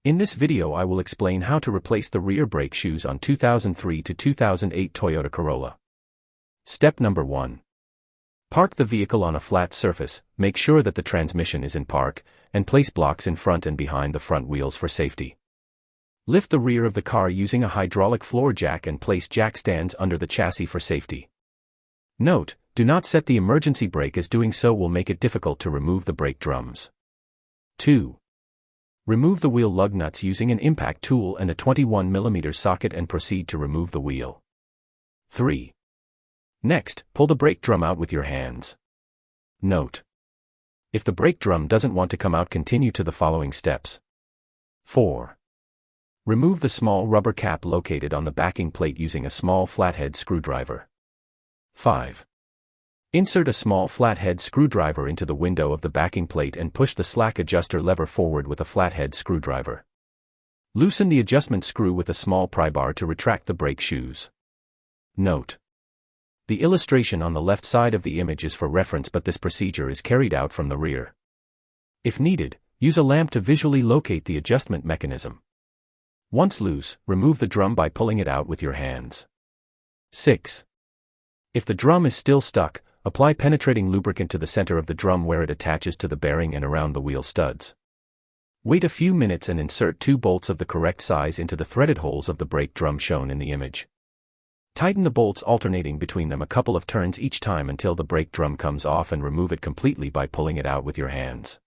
In this video I will explain how to replace the rear brake shoes on 2003 to 2008 Toyota Corolla. Step number 1. Park the vehicle on a flat surface, make sure that the transmission is in park, and place blocks in front and behind the front wheels for safety. Lift the rear of the car using a hydraulic floor jack and place jack stands under the chassis for safety. Note, do not set the emergency brake, as doing so will make it difficult to remove the brake drums. 2. Remove the wheel lug nuts using an impact tool and a 21mm socket and proceed to remove the wheel. 3. Next, pull the brake drum out with your hands. Note: if the brake drum doesn't want to come out, continue to the following steps. 4. Remove the small rubber cap located on the backing plate using a small flathead screwdriver. 5. Insert a small flathead screwdriver into the window of the backing plate and push the slack adjuster lever forward with a flathead screwdriver. Loosen the adjustment screw with a small pry bar to retract the brake shoes. Note: the illustration on the left side of the image is for reference, but this procedure is carried out from the rear. If needed, use a lamp to visually locate the adjustment mechanism. Once loose, remove the drum by pulling it out with your hands. 6. If the drum is still stuck, apply penetrating lubricant to the center of the drum where it attaches to the bearing and around the wheel studs. Wait a few minutes and insert 2 bolts of the correct size into the threaded holes of the brake drum shown in the image. Tighten the bolts alternating between them a couple of turns each time until the brake drum comes off, and remove it completely by pulling it out with your hands.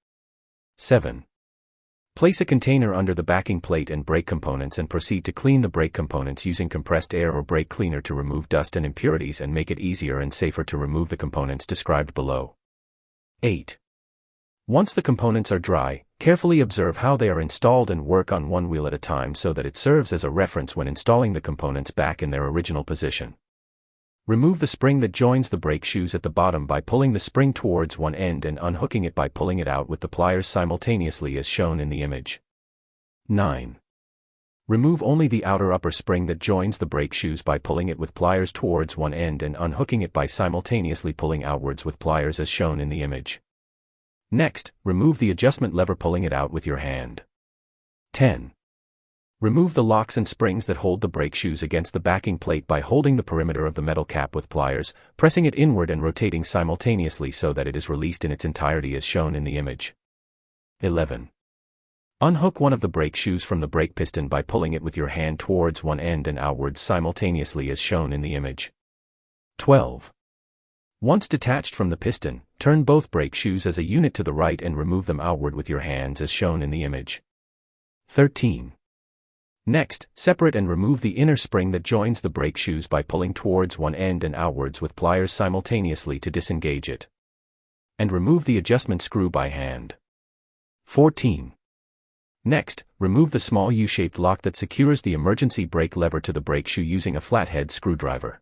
7. Place a container under the backing plate and brake components and proceed to clean the brake components using compressed air or brake cleaner to remove dust and impurities and make it easier and safer to remove the components described below. 8. Once the components are dry, carefully observe how they are installed and work on one wheel at a time so that it serves as a reference when installing the components back in their original position. Remove the spring that joins the brake shoes at the bottom by pulling the spring towards one end and unhooking it by pulling it out with the pliers simultaneously as shown in the image. 9. Remove only the outer upper spring that joins the brake shoes by pulling it with pliers towards one end and unhooking it by simultaneously pulling outwards with pliers as shown in the image. Next, remove the adjustment lever, pulling it out with your hand. 10. Remove the locks and springs that hold the brake shoes against the backing plate by holding the perimeter of the metal cap with pliers, pressing it inward and rotating simultaneously so that it is released in its entirety as shown in the image. 11. Unhook one of the brake shoes from the brake piston by pulling it with your hand towards one end and outwards simultaneously as shown in the image. 12. Once detached from the piston, turn both brake shoes as a unit to the right and remove them outward with your hands as shown in the image. 13. Next, separate and remove the inner spring that joins the brake shoes by pulling towards one end and outwards with pliers simultaneously to disengage it. And remove the adjustment screw by hand. 14. Next, remove the small U-shaped lock that secures the emergency brake lever to the brake shoe using a flathead screwdriver.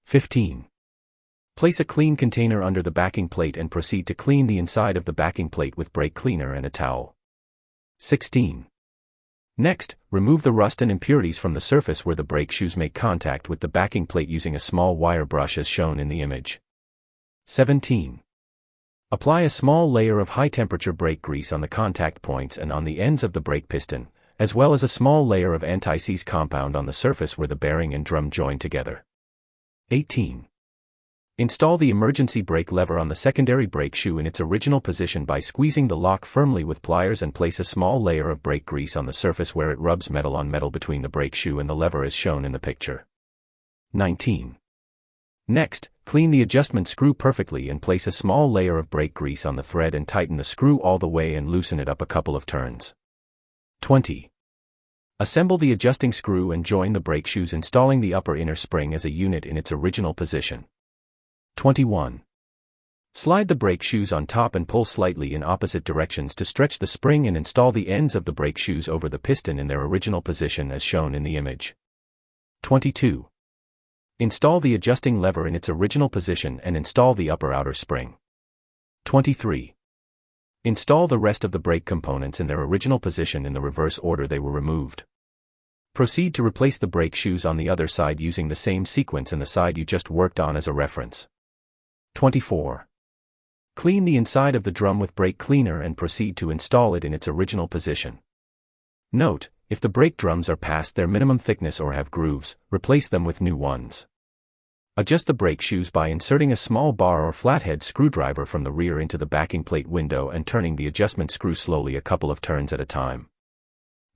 15. Place a clean container under the backing plate and proceed to clean the inside of the backing plate with brake cleaner and a towel. 16. Next, remove the rust and impurities from the surface where the brake shoes make contact with the backing plate using a small wire brush as shown in the image. 17. Apply a small layer of high-temperature brake grease on the contact points and on the ends of the brake piston, as well as a small layer of anti-seize compound on the surface where the bearing and drum join together. 18. Install the emergency brake lever on the secondary brake shoe in its original position by squeezing the lock firmly with pliers and place a small layer of brake grease on the surface where it rubs metal on metal between the brake shoe and the lever as shown in the picture. 19. Next, clean the adjustment screw perfectly and place a small layer of brake grease on the thread and tighten the screw all the way and loosen it up a couple of turns. 20. Assemble the adjusting screw and join the brake shoes, installing the upper inner spring as a unit in its original position. 21. Slide the brake shoes on top and pull slightly in opposite directions to stretch the spring and install the ends of the brake shoes over the piston in their original position as shown in the image. 22. Install the adjusting lever in its original position and install the upper outer spring. 23. Install the rest of the brake components in their original position in the reverse order they were removed. Proceed to replace the brake shoes on the other side using the same sequence and the side you just worked on as a reference. 24. Clean the inside of the drum with brake cleaner and proceed to install it in its original position. Note, if the brake drums are past their minimum thickness or have grooves, replace them with new ones. Adjust the brake shoes by inserting a small bar or flathead screwdriver from the rear into the backing plate window and turning the adjustment screw slowly a couple of turns at a time.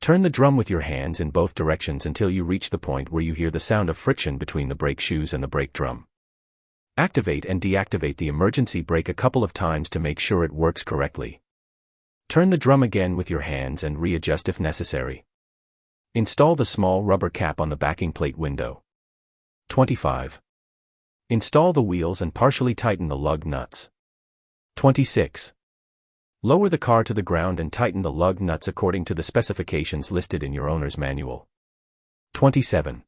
Turn the drum with your hands in both directions until you reach the point where you hear the sound of friction between the brake shoes and the brake drum. Activate and deactivate the emergency brake a couple of times to make sure it works correctly. Turn the drum again with your hands and readjust if necessary. Install the small rubber cap on the backing plate window. 25. Install the wheels and partially tighten the lug nuts. 26. Lower the car to the ground and tighten the lug nuts according to the specifications listed in your owner's manual. 27.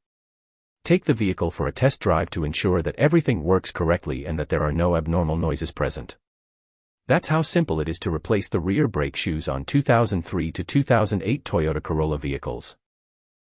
Take the vehicle for a test drive to ensure that everything works correctly and that there are no abnormal noises present. That's how simple it is to replace the rear brake shoes on 2003 to 2008 Toyota Corolla vehicles.